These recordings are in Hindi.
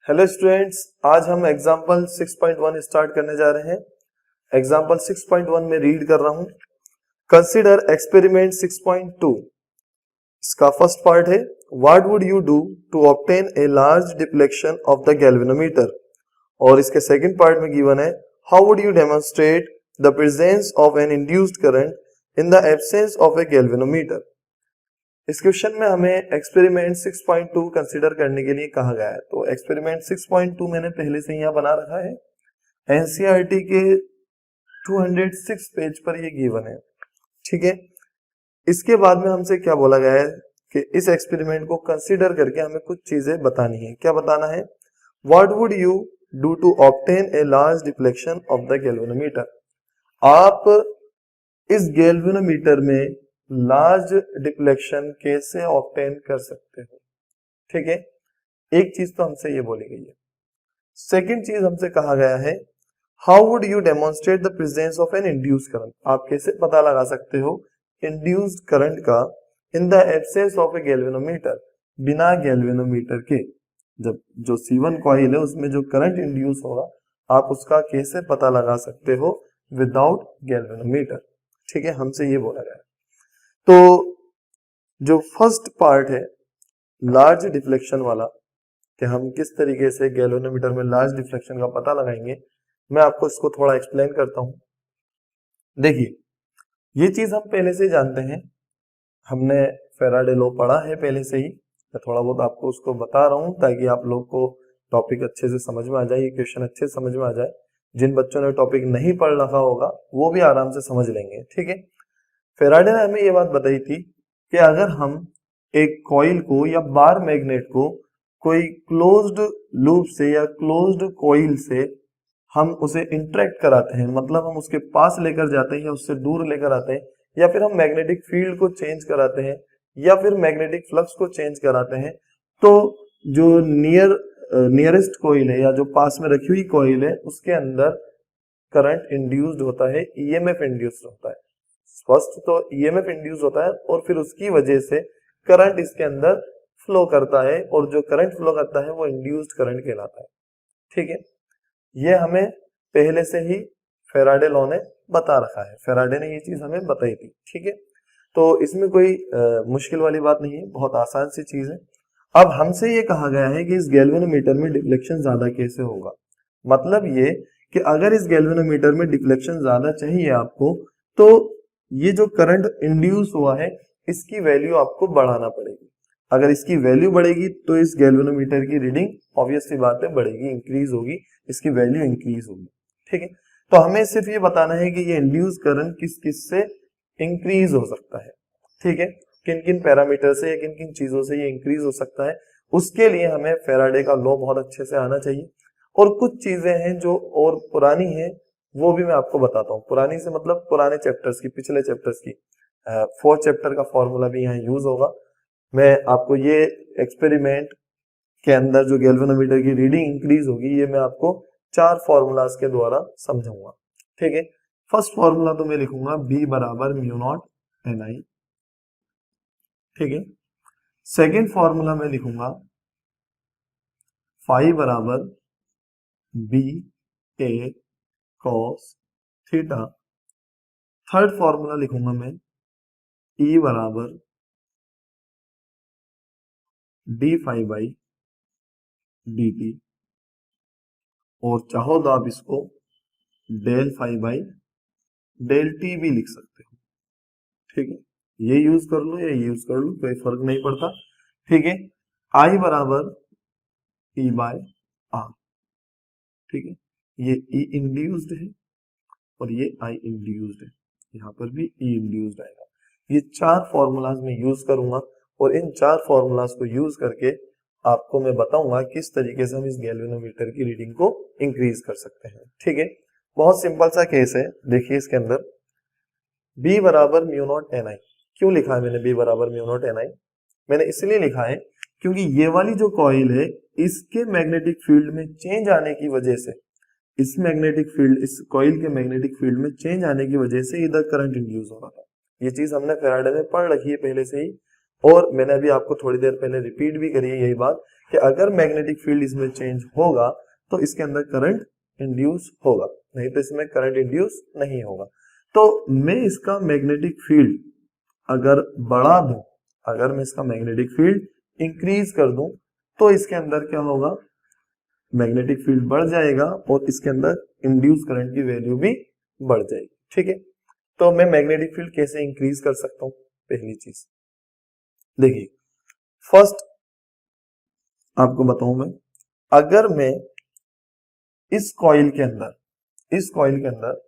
हेलो स्टूडेंट्स, आज हम एग्जाम्पल 6.1 स्टार्ट करने जा रहे हैं। एग्जाम्पल 6.1 में रीड कर रहा हूं। Consider experiment 6.2। इसका फर्स्ट पार्ट है what would you do to obtain a large deflection of the galvanometer, और इसके सेकंड पार्ट में गिवन है how would you demonstrate the presence of an induced current in the absence of a galvanometer. इस क्वेश्चन में हमें एक्सपेरिमेंट 6.2 कंसीडर करने के लिए कहा गया है। तो एक्सपेरिमेंट 6.2 मैंने पहले से यहाँ बना रखा है, एनसीईआरटी के 206 पेज पर ये गिवन है। ठीक है, इसके बाद में हमसे क्या बोला गया है कि इस एक्सपेरिमेंट को कंसीडर करके हमें कुछ चीजें बतानी है। क्या बताना है? What would you do to obtain a large deflection of the galvanometer. आप इस गैल्वेनोमीटर में लार्ज डिफ्लेक्शन कैसे ऑब्टेन कर सकते हो। ठीक है, एक चीज तो हमसे ये बोली गई है। सेकंड चीज हमसे कहा गया है how would you demonstrate the presence of an induced current. आप कैसे पता लगा सकते हो इंड्यूस्ड करंट का in the absence of a galvanometer, बिना गैल्वेनोमीटर के। जब जो C1 कॉइल है उसमें जो करंट इंड्यूस होगा आप उसका कैसे पता लगा सकते हो विदाउट गैल्वेनोमीटर। ठीक है, हमसे ये बोला गया है। तो जो फर्स्ट पार्ट है लार्ज डिफ्लेक्शन वाला, कि हम किस तरीके से गैल्वेनोमीटर में लार्ज डिफ्लेक्शन का पता लगाएंगे, मैं आपको इसको थोड़ा एक्सप्लेन करता हूं। देखिए, ये चीज हम पहले से जानते हैं, हमने फैराडे लॉ पढ़ा है पहले से ही। मैं थोड़ा बहुत आपको उसको बता रहा हूं ताकि आप लोग को टॉपिक अच्छे से समझ में आ जाए, ये क्वेश्चन अच्छे से समझ में आ जाए। जिन बच्चों ने टॉपिक नहीं पढ़ रखा होगा वो भी आराम से समझ लेंगे। ठीक है, फैराडे ने हमें ये बात बताई थी कि अगर हम एक कॉइल को या बार मैग्नेट को कोई क्लोज्ड लूप से या क्लोज्ड कॉइल से हम उसे इंटरेक्ट कराते हैं, मतलब हम उसके पास लेकर जाते हैं या उससे दूर लेकर आते हैं, या फिर हम मैग्नेटिक फील्ड को चेंज कराते हैं या फिर मैग्नेटिक फ्लक्स को चेंज कराते हैं, तो जो नियरेस्ट कॉइल है या जो पास में रखी हुई कॉइल है उसके अंदर करंट इंड्यूस्ड होता है, ईएमएफ इंड्यूस्ड होता है। फर्स्ट तो ईएमएफ इंड्यूस होता है और फिर उसकी वजह से करंट इसके अंदर फ्लो करता है, और जो करंट फ्लो करता है वो इंड्यूस्ड करंट कहलाता है। ठीक है, ये हमें पहले से ही फैराडे लॉ ने बता रखा है, फैराडे ने ये चीज हमें बताई थी। ठीक है, तो इसमें कोई मुश्किल वाली बात नहीं है, बहुत आसान सी चीज है। अब हमसे ये कहा गया है कि इस गैल्वेनोमीटर में डिफ्लेक्शन ज्यादा कैसे होगा। मतलब ये कि अगर इस गैल्वेनोमीटर में डिफ्लेक्शन ज्यादा चाहिए आपको, तो ये जो करंट इंड्यूस हुआ है इसकी वैल्यू आपको बढ़ाना पड़ेगी। अगर इसकी वैल्यू बढ़ेगी तो इस गैल्वेनोमीटर की रीडिंग ऑब्वियस सी बात है बढ़ेगी, इंक्रीज होगी, इसकी वैल्यू इंक्रीज होगी। ठीक है, तो हमें सिर्फ ये बताना है कि ये इंड्यूस करंट किस किस से इंक्रीज हो सकता है। ठीक है, किन किन पैरामीटर से या किन किन चीजों से ये इंक्रीज हो सकता है, उसके लिए हमें फैराडे का लॉ बहुत अच्छे से आना चाहिए। और कुछ चीजें हैं जो और पुरानी है वो भी मैं आपको बताता हूँ। पुरानी से मतलब पुराने चैप्टर्स की, पिछले चैप्टर्स की। 4th चैप्टर का फॉर्मूला भी यहाँ यूज होगा। मैं आपको ये एक्सपेरिमेंट के अंदर जो गैल्वेनोमीटर की रीडिंग इंक्रीज होगी ये मैं आपको 4 फॉर्मूलाज के द्वारा समझाऊंगा। ठीक है, फर्स्ट फॉर्मूला तो मैं लिखूंगा B बराबर म्यू नॉट NI। ठीक है, सेकेंड फॉर्मूला मैं लिखूंगा फाई बराबर BA cos theta. Third formula लिखूंगा मैं E बराबर डी फाई बाई dt, और चाहो तो आप इसको del phi by del t भी लिख सकते हो। ठीक है, ये यूज कर लो या ये यूज कर लो, कोई फर्क नहीं पड़ता। ठीक है, I बराबर E बाय R। ठीक है, ये E इंड्यूस्ड है और ये I इंड्यूस्ड है, यहाँ पर भी E इंड्यूस्ड आएगा। ये 4 फॉर्मूलाज में यूज करूंगा और इन 4 फॉर्मूलाज को यूज करके आपको मैं बताऊंगा किस तरीके से हम इस गैल्वेनोमीटर की रीडिंग को इंक्रीज कर सकते हैं। ठीक है, बहुत सिंपल सा केस है। देखिए इसके अंदर B बराबर म्यू नॉट NI। क्यों लिखा है मैंने B बराबर म्यू नॉट NI? मैंने इसलिए लिखा है क्योंकि ये वाली जो कॉइल है इसके मैग्नेटिक फील्ड में चेंज आने की वजह से, इस मैग्नेटिक फील्ड, इस कॉइल के मैग्नेटिक फील्ड में चेंज आने की वजह से इधर करंट इंड्यूस हो रहा था। ये चीज हमने फैराडे में पढ़ रखी है पहले से ही, और मैंने अभी आपको थोड़ी देर पहले रिपीट भी करी है यही बात कि अगर मैग्नेटिक फील्ड इसमें चेंज होगा तो इसके अंदर करंट इंड्यूस होगा, नहीं तो इसमें करंट इंड्यूस नहीं होगा। तो मैं इसका मैग्नेटिक फील्ड अगर बढ़ा दूं, अगर मैं इसका मैग्नेटिक फील्ड इंक्रीज कर दूं तो इसके अंदर क्या होगा, मैग्नेटिक फील्ड बढ़ जाएगा और इसके अंदर इंड्यूस करंट की वैल्यू भी बढ़ जाएगी। ठीक है, तो मैं मैग्नेटिक फील्ड कैसे इंक्रीज कर सकता हूं? पहली चीज देखिए, फर्स्ट आपको बताऊं मैं, अगर मैं इस कॉइल के अंदर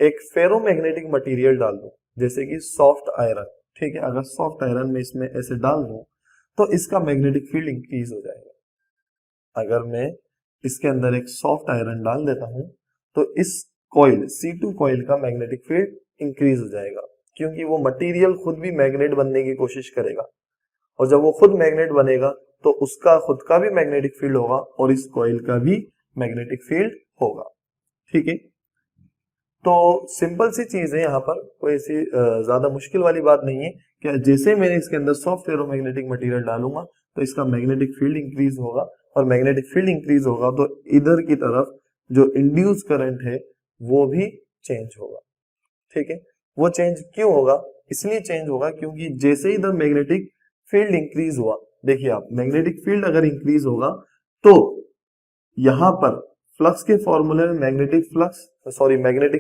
एक फेरोमैग्नेटिक मटेरियल डाल दूं, जैसे कि सॉफ्ट आयरन, ठीक है, अगर सॉफ्ट आयरन में इसमें ऐसे डाल दूं तो इसका मैग्नेटिक फील्ड इंक्रीज हो जाएगा। अगर मैं इसके अंदर एक सॉफ्ट आयरन डाल देता हूं तो इस कॉइल C2 कॉइल का मैग्नेटिक फील्ड इंक्रीज हो जाएगा, क्योंकि वो मटेरियल खुद भी मैग्नेट बनने की कोशिश करेगा, और जब वो खुद मैग्नेट बनेगा तो उसका खुद का भी मैग्नेटिक फील्ड होगा और इस कॉइल का भी मैग्नेटिक फील्ड होगा। ठीक है, तो सिंपल सी चीज है, यहाँ पर कोई ऐसी ज्यादा मुश्किल वाली बात नहीं है कि जैसे मैंने इसके अंदर सॉफ्ट फेरोमैग्नेटिक मटेरियल डालूंगा तो इसका मैग्नेटिक फील्ड इंक्रीज होगा, और मैग्नेटिक फील्ड इंक्रीज होगा तो इधर की तरफ जो इंड्यूस करंट है वो भी चेंज होगा। ठीक है, वो चेंज क्यों होगा? इसलिए चेंज होगा क्योंकि जैसे ही इधर मैग्नेटिक फील्ड इंक्रीज हुआ, देखिए आप, मैग्नेटिक फील्ड अगर इंक्रीज होगा तो यहां पर फ्लक्स के फॉर्मूले में मैग्नेटिक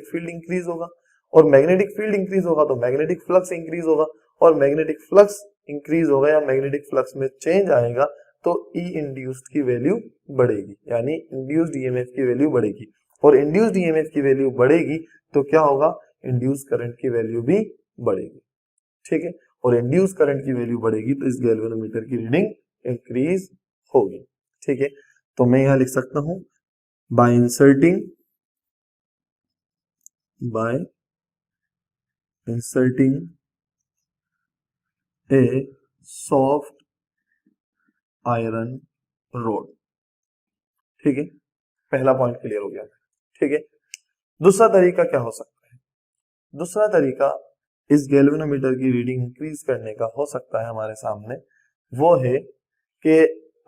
फील्ड इंक्रीज होगा, और मैग्नेटिक फील्ड इंक्रीज होगा तो मैग्नेटिक फ्लक्स इंक्रीज होगा, और मैग्नेटिक फ्लक्स इंक्रीज होगा या मैग्नेटिक फ्लक्स में चेंज आएगा तो ई इंड्यूस्ड की वैल्यू बढ़ेगी, यानी इंड्यूस्ड ईएमएफ की वैल्यू बढ़ेगी, और इंड्यूस्ड ईएमएफ की वैल्यू बढ़ेगी तो क्या होगा, इंड्यूस करंट की वैल्यू भी बढ़ेगी। ठीक है, और इंड्यूस करंट की वैल्यू बढ़ेगी तो इस गैल्वेनोमीटर की रीडिंग इंक्रीज होगी। ठीक है, तो मैं यहां लिख सकता हूं, बाय इंसर्टिंग ए सॉफ्ट आयरन रोड। ठीक है, पहला पॉइंट क्लियर हो गया। ठीक है, दूसरा तरीका क्या हो सकता है? दूसरा तरीका इस गैल्वेनोमीटर की रीडिंग इंक्रीज करने का हो सकता है हमारे सामने, वो है कि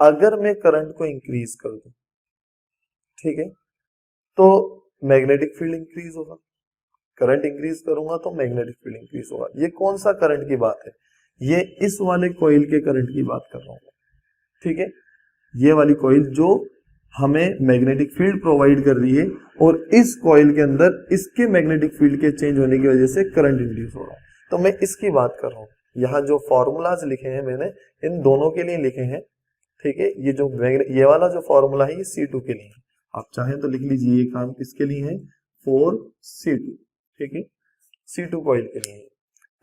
अगर मैं करंट को इंक्रीज कर दूं, ठीक है, तो मैग्नेटिक फील्ड इंक्रीज होगा, करंट इंक्रीज करूंगा तो मैग्नेटिक फील्ड इंक्रीज होगा। ये कौन सा करंट की बात है? ये इस वाले कॉइल के करंट की बात कर रहा हूं। ठीक है, ये वाली कॉइल जो हमें मैग्नेटिक फील्ड प्रोवाइड कर रही है, और इस कॉइल के अंदर इसके मैग्नेटिक फील्ड के चेंज होने की वजह से करंट इंड्यूस हो रहा है, तो मैं इसकी बात कर रहा हूं। यहाँ जो फॉर्मूलाज लिखे हैं मैंने इन दोनों के लिए लिखे हैं। ठीक है, ये वाला जो फॉर्मूला है ये C2 के लिए है, आप चाहें तो लिख लीजिए, ये काम किसके लिए है, 4C2। ठीक है, C2 कॉइल के लिए है।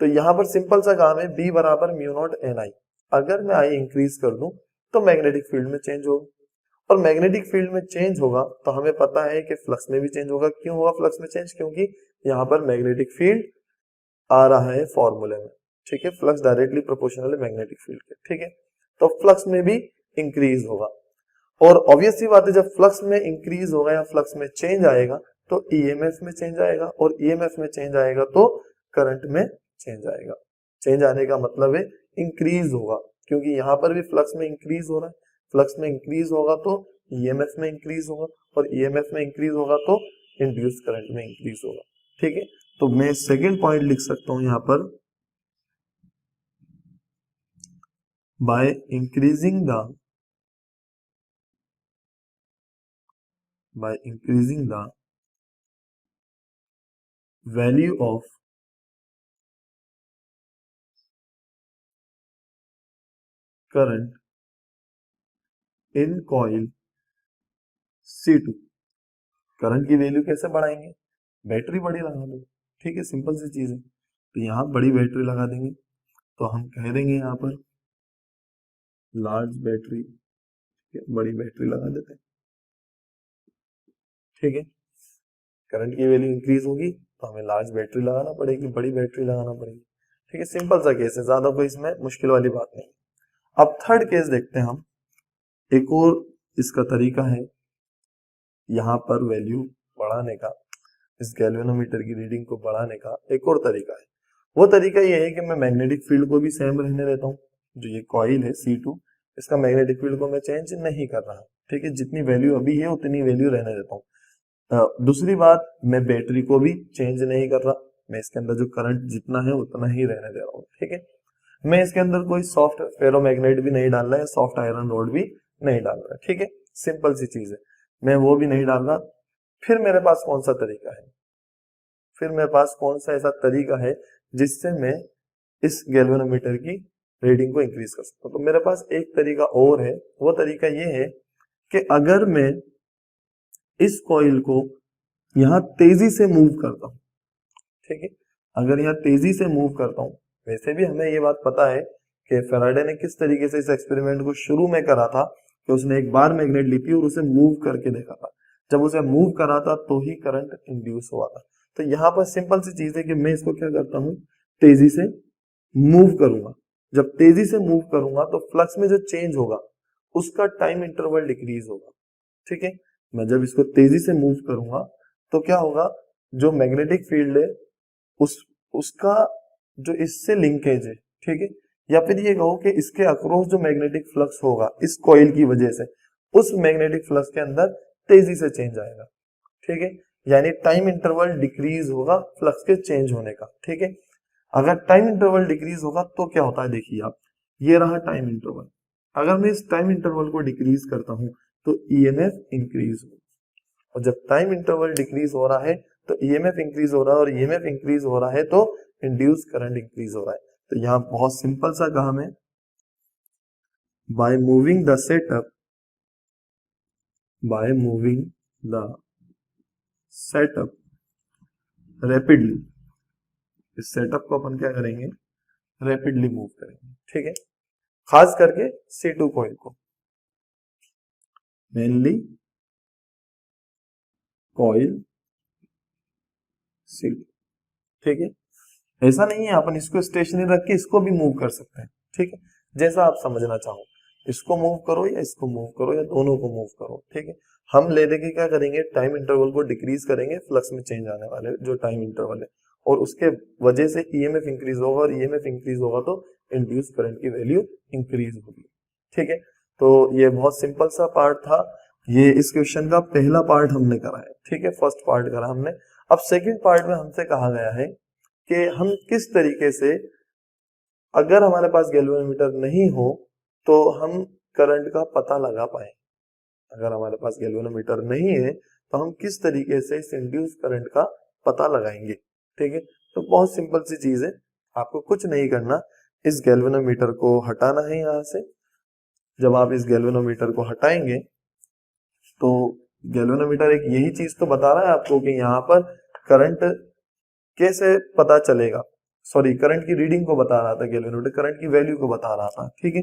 तो यहाँ पर सिंपल सा काम है, B बराबर म्यू नॉट NI, अगर मैं I इंक्रीज कर दूं तो मैग्नेटिक फील्ड में चेंज होगा, और मैग्नेटिक फील्ड में चेंज होगा तो हमें पता है कि फ्लक्स में भी चेंज होगा। क्यों होगा फ्लक्स में चेंज? क्योंकि यहाँ पर मैग्नेटिक फील्ड आ रहा है फॉर्मूले में। ठीक है, फ्लक्स डायरेक्टली प्रोपोर्शनल है मैग्नेटिक फील्ड के। ठीक है, तो फ्लक्स में भी इंक्रीज होगा, और ऑब्वियस सी बात है, जब फ्लक्स में इंक्रीज होगा या फ्लक्स में चेंज आएगा तो ईएमएफ में चेंज आएगा, और ईएमएफ में चेंज आएगा तो करंट में चेंज आएगा। चेंज आने का मतलब है इंक्रीज होगा, क्योंकि यहाँ पर भी फ्लक्स में इंक्रीज हो रहा है, फ्लक्स में इंक्रीज होगा तो ईएमएफ में इंक्रीज होगा, और ईएमएफ में इंक्रीज होगा तो इंड्यूस्ड करंट में इंक्रीज होगा। ठीक है, तो मैं सेकेंड पॉइंट लिख सकता हूं यहाँ पर, by increasing the value of current in coil C2। Current की वैल्यू कैसे बढ़ाएंगे? बैटरी बड़ी लगा दो। ठीक है, सिंपल सी चीज है, तो यहाँ बड़ी बैटरी लगा देंगे, तो हम कह देंगे यहाँ पर लार्ज बैटरी, बड़ी बैटरी लगा देते हैं। ठीक है, करंट की वैल्यू इंक्रीज होगी तो हमें लार्ज बैटरी लगाना पड़ेगी, बड़ी बैटरी लगाना पड़ेगी। ठीक है, सिंपल सा केस है, ज्यादा कोई इसमें मुश्किल वाली बात नहीं। अब थर्ड केस देखते हैं हम, एक और इसका तरीका है यहाँ पर वैल्यू बढ़ाने का, इस गैल्वेनोमीटर की रीडिंग को बढ़ाने का एक और तरीका है। वो तरीका ये है कि मैं मैग्नेटिक फील्ड को भी सेम रहने देता हूँ, जो ये कॉइल है C2, इसका मैग्नेटिक फील्ड को मैं चेंज नहीं कर रहा, ठीक है, जितनी वैल्यू अभी है उतनी वैल्यू रहने देता हूँ। दूसरी बात, मैं बैटरी को भी चेंज नहीं कर रहा, मैं इसके अंदर जो करंट जितना है उतना ही रहने दे रहा हूँ, ठीक है। मैं इसके अंदर कोई सॉफ्ट फेरोमैग्नेट भी नहीं डाल रहा है, सॉफ्ट आयरन रोड भी नहीं डाल रहा है, ठीक है, सिंपल सी चीज है, मैं वो भी नहीं डाल रहा। फिर मेरे पास कौन सा तरीका है, फिर मेरे पास कौन सा ऐसा तरीका है जिससे मैं इस गैल्वेनोमीटर की रीडिंग को इंक्रीज कर सकता हूँ। तो मेरे पास एक तरीका और है, वो तरीका ये है कि अगर मैं इस कॉइल को यहां तेजी से मूव करता हूं, ठीक है, अगर यहां तेजी से मूव करता हूं, वैसे भी हमें ये बात पता है कि फैराडे ने किस तरीके से इस एक्सपेरिमेंट को शुरू में करा था कि उसने एक बार मैग्नेट ली थी और उसे मूव करके देखा था, जब उसे मूव करा था तो ही करंट इंड्यूस हुआ था। तो यहाँ पर सिंपल सी चीज है कि मैं इसको क्या करता हूँ, तेजी से मूव करूंगा, जब तेजी से मूव करूंगा तो फ्लक्स में जो चेंज होगा उसका टाइम इंटरवल डिक्रीज होगा, ठीक है। मैं जब इसको तेजी से मूव करूंगा तो क्या होगा, जो मैग्नेटिक फील्ड है उसका जो इससे लिंकेज है, ठीक है, या फिर ये कहो कि इसके अक्रॉस जो मैग्नेटिक फ्लक्स होगा इस कॉइल की वजह से, उस मैग्नेटिक फ्लक्स के अंदर तेजी से चेंज आएगा, ठीक है, यानी टाइम इंटरवल डिक्रीज होगा फ्लक्स के चेंज होने का, ठीक है। अगर टाइम इंटरवल डिक्रीज होगा तो क्या होता है, देखिए आप, ये रहा टाइम इंटरवल, अगर मैं इस टाइम इंटरवल को डिक्रीज करता हूं तो ईएमएफ इंक्रीज होगा, और जब टाइम इंटरवल डिक्रीज हो रहा है तो ईएमएफ इंक्रीज हो रहा है, और ईएमएफ इंक्रीज हो रहा है तो इंड्यूस करंट इंक्रीज हो रहा है। तो यहाँ बहुत सिंपल सा कहा मैं, by moving the setup, by moving the setup rapidly, इस सेटअप को अपन क्या करेंगे, रैपिडली मूव करेंगे, ठीक है, खास करके C2 कॉइल को, मेनली कॉइल C2, ठीक है। ऐसा नहीं है अपन इसको स्टेशनरी रख के इसको भी मूव कर सकते हैं, ठीक है, जैसा आप समझना चाहो, इसको मूव करो या इसको मूव करो या दोनों को मूव करो, ठीक है। हम ले लेके क्या करेंगे, टाइम इंटरवल को डिक्रीज करेंगे, फ्लक्स में चेंज आने वाले जो टाइम इंटरवल है, और उसके वजह से ईएमएफ इंक्रीज होगा, और ईएमएफ इंक्रीज होगा तो इंड्यूस करंट की वैल्यू इंक्रीज होगी, ठीक है। तो ये बहुत सिंपल सा पार्ट था, ये इस क्वेश्चन का पहला पार्ट हमने करा है, ठीक है, फर्स्ट पार्ट करा हमने। अब सेकेंड पार्ट में हमसे कहा गया है कि हम किस तरीके से, अगर हमारे पास गैल्वेनोमीटर नहीं हो तो हम करंट का पता लगा पाए, अगर हमारे पास गैल्वेनोमीटर नहीं है तो हम किस तरीके से इस इंड्यूस करंट का पता लगाएंगे, ठीक है। तो बहुत सिंपल सी चीज है, आपको कुछ नहीं करना, इस गैल्वेनोमीटर को हटाना है यहाँ से। जब आप इस गैल्वेनोमीटर को हटाएंगे तो गैल्वेनोमीटर एक यही चीज तो बता रहा है आपको कि यहाँ पर करंट कैसे पता चलेगा, सॉरी करंट की रीडिंग को बता रहा था गैल्वेनोमीटर, करंट की वैल्यू को बता रहा था, ठीक है।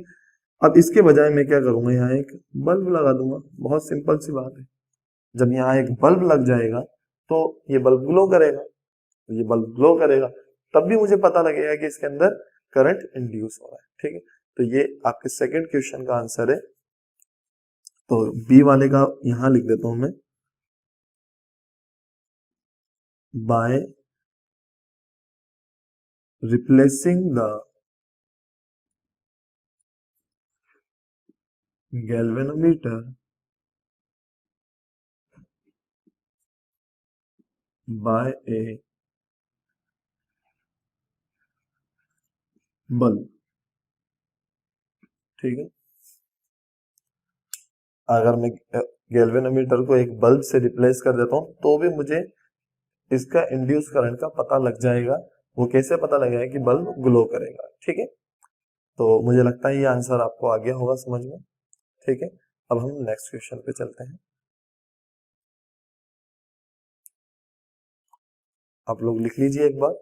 अब इसके बजाय मैं क्या करूंगा, यहाँ एक बल्ब लगा दूंगा, बहुत सिंपल सी बात है। जब यहाँ एक बल्ब लग जाएगा तो ये बल्ब ग्लो करेगा, तो ये बल्ब ग्लो करेगा, तब भी मुझे पता लगेगा कि इसके अंदर करंट इंड्यूस हो रहा है, ठीक है। तो ये आपके सेकंड क्वेश्चन का आंसर है। तो बी वाले का यहां लिख देता हूं मैं, bye replacing the galvanometer by a bulb, ठीक है। अगर मैं गैल्वेनोमीटर को एक बल्ब से रिप्लेस कर देता हूं तो भी मुझे इसका इंड्यूस करंट का पता लग जाएगा। वो कैसे पता लगेगा कि बल्ब ग्लो करेगा, ठीक है। तो मुझे लगता है ये आंसर आपको आ गया होगा समझ में, ठीक है। अब हम नेक्स्ट क्वेश्चन पे चलते हैं। आप लोग लिख लीजिए एक बार।